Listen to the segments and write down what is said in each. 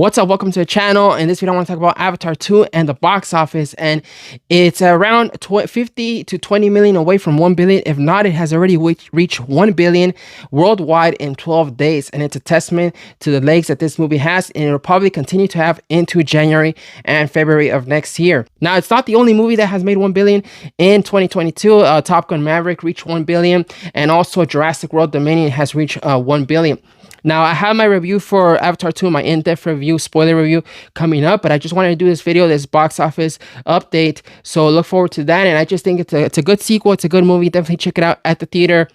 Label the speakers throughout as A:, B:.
A: What's up? Welcome to the channel. In this video, I want to talk about Avatar 2 and the box office. And it's around 50 to 20 million away from 1 billion. If not, it has already reached 1 billion worldwide in 12 days. And it's a testament to the legs that this movie has. And it'll probably continue to have into January and February of next year. Now, it's not the only movie that has made 1 billion in 2022. Top Gun Maverick reached 1 billion. And also Jurassic World Dominion has reached 1 billion. Now, I have my review for Avatar 2, my in-depth review, spoiler review coming up, but I just wanted to do this video, this box office update, so look forward to that. And I just think it's a good sequel, it's a good movie. Definitely check it out at the theater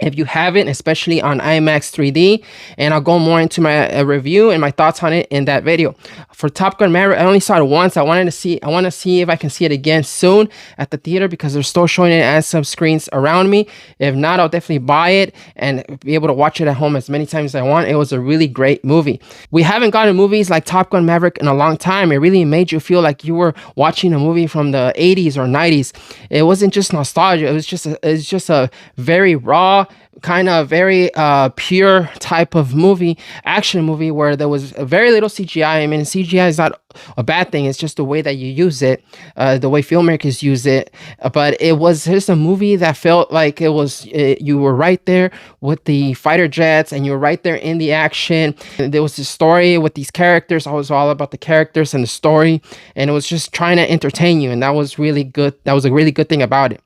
A: if you haven't, especially on IMAX 3D, and I'll go more into my review and my thoughts on it in that video. For Top Gun Maverick, I only saw it once. I want to see if I can see it again soon at the theater because they're still showing it at some screens around me. If not, I'll definitely buy it and be able to watch it at home as many times as I want. It was a really great movie. We haven't gotten movies like Top Gun Maverick in a long time. It really made you feel like you were watching a movie from the 80s or 90s. It wasn't just nostalgia. It was just a very raw, kind of very pure type of movie, action movie, where there was very little CGI. I mean, CGI is not a bad thing. It's just the way that you use it, the way filmmakers use it. But it was just a movie that felt like you were right there with the fighter jets and you were right there in the action. And there was this story with these characters. I was all about the characters and the story, and it was just trying to entertain you. And that was really good. That was a really good thing about it.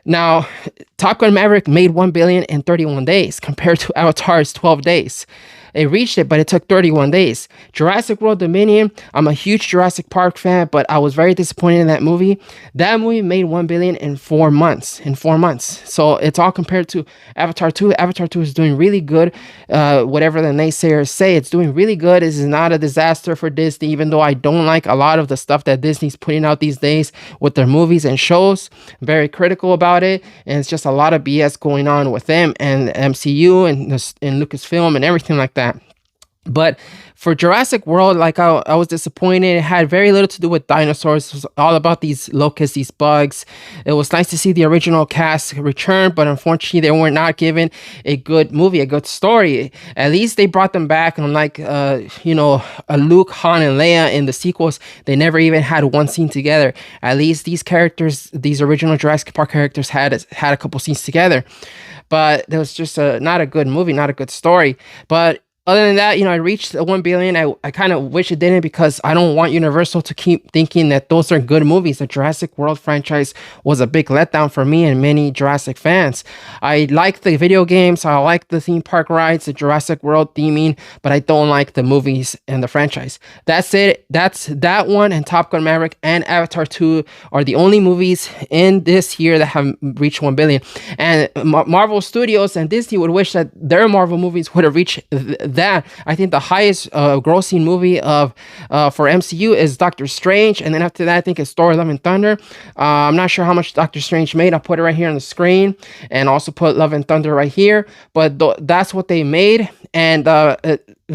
A: Now, Top Gun Maverick made 1 billion in 31 days compared to Avatar's 12 days. It reached it, but it took 31 days. Jurassic World Dominion, I'm a huge Jurassic Park fan, but I was very disappointed in that movie. That movie made 1 billion in 4 months. So it's all compared to Avatar 2. Avatar 2 is doing really good. Whatever the naysayers say, it's doing really good. This is not a disaster for Disney, even though I don't like a lot of the stuff that Disney's putting out these days with their movies and shows. I'm very critical about it, and it's just a lot of BS going on with them and MCU and Lucasfilm and everything like that. But for Jurassic World, like I was disappointed. It had very little to do with dinosaurs. It was all about these locusts, these bugs. It was nice to see the original cast return, but unfortunately they were not given a good movie, a good story. At least they brought them back, unlike a Luke, Han, and Leia in the sequels. They never even had one scene together. At least these characters, these original Jurassic Park characters, had a couple scenes together. But there was just not a good movie, not a good story. But other than that, I reached 1 billion. I kind of wish it didn't, because I don't want Universal to keep thinking that those are good movies. The Jurassic World franchise was a big letdown for me and many Jurassic fans. I like the video games. I like the theme park rides, the Jurassic World theming, but I don't like the movies and the franchise. That's it. That's that one, and Top Gun Maverick and Avatar 2 are the only movies in this year that have reached 1 billion. And Marvel Studios and Disney would wish that their Marvel movies would have reached that. I think the highest grossing movie for MCU is Doctor Strange, and then after that I think it's Thor: Love and Thunder. I'm not sure how much Doctor Strange made. I'll put it right here on the screen, and also put Love and Thunder right here, but that's what they made. And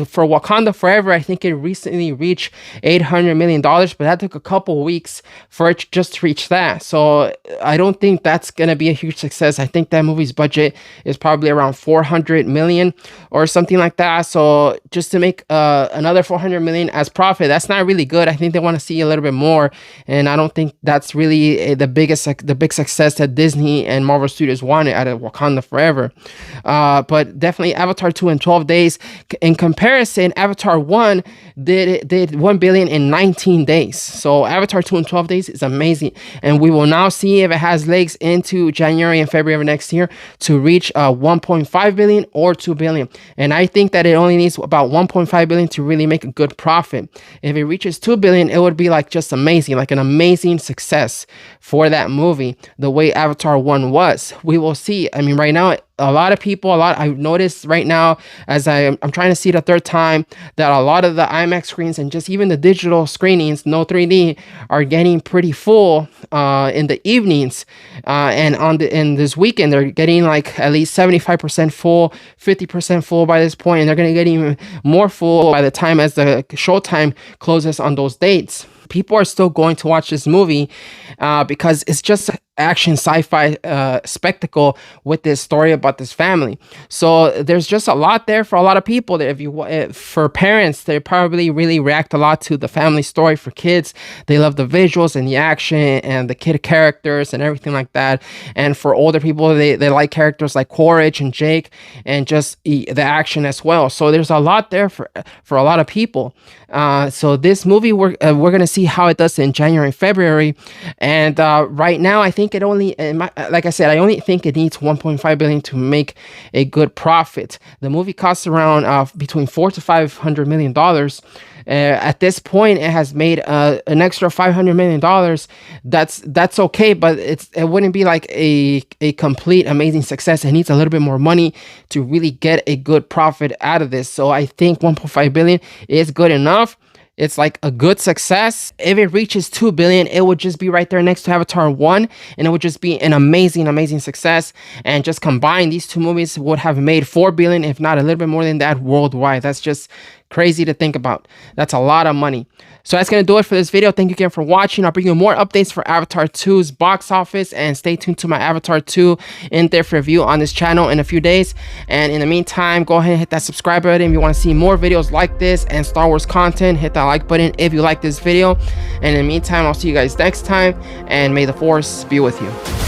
A: for Wakanda Forever, I think it recently reached $800 million, but that took a couple weeks for it just to reach that. So I don't think that's going to be a huge success. I think that movie's budget is probably around 400 million or something like that. So just to make another 400 million as profit, that's not really good. I think they want to see a little bit more, and I don't think that's really the big success that Disney and Marvel Studios wanted out of Wakanda Forever. But definitely Avatar 2 in 12 days. In comparison, Avatar 1 did 1 billion in 19 days. So Avatar 2 in 12 days is amazing, and we will now see if it has legs into January and February of next year to reach 1.5 billion or 2 billion. And I think that it only needs about 1.5 billion to really make a good profit. If it reaches 2 billion, it would be like just amazing, like an amazing success for that movie, the way Avatar 1 was. We will see. I mean, right now, I've noticed right now, as I'm trying to see it a third time, that a lot of the IMAX screens and just even the digital screenings, no 3D, are getting pretty full in the evenings. And in this weekend, they're getting like at least 75% full, 50% full by this point, and they're going to get even more full by the time as the showtime closes on those dates. People are still going to watch this movie because it's just action sci-fi spectacle with this story about this family. So there's just a lot there for a lot of people. That if you for parents, they probably really react a lot to the family story. For kids, they love the visuals and the action and the kid characters and everything like that. And for older people, they like characters like Quaritch and Jake and just the action as well. So there's a lot there for a lot of people. So this movie, we're gonna see how it does in January and February. And right now, I think it only, like I said, I only think it needs 1.5 billion to make a good profit. The movie costs around between $400 to $500 million. At this point, it has made an extra $500 million. That's okay, but it wouldn't be like a complete amazing success. It needs a little bit more money to really get a good profit out of this. So I think 1.5 billion is good enough. It's like a good success. If it reaches 2 billion, it would just be right there next to Avatar 1, and it would just be an amazing success. And just combine these two movies would have made 4 billion, if not a little bit more than that, worldwide. That's just crazy to think about. That's a lot of money. So that's going to do it for this video. Thank you again for watching. I'll bring you more updates for Avatar 2's box office, and stay tuned to my Avatar 2 in-depth review on this channel in a few days. And in the meantime, go ahead and hit that subscribe button if you want to see more videos like this and Star Wars content. Hit that like button if you like this video. And in the meantime, I'll see you guys next time, and may the Force be with you.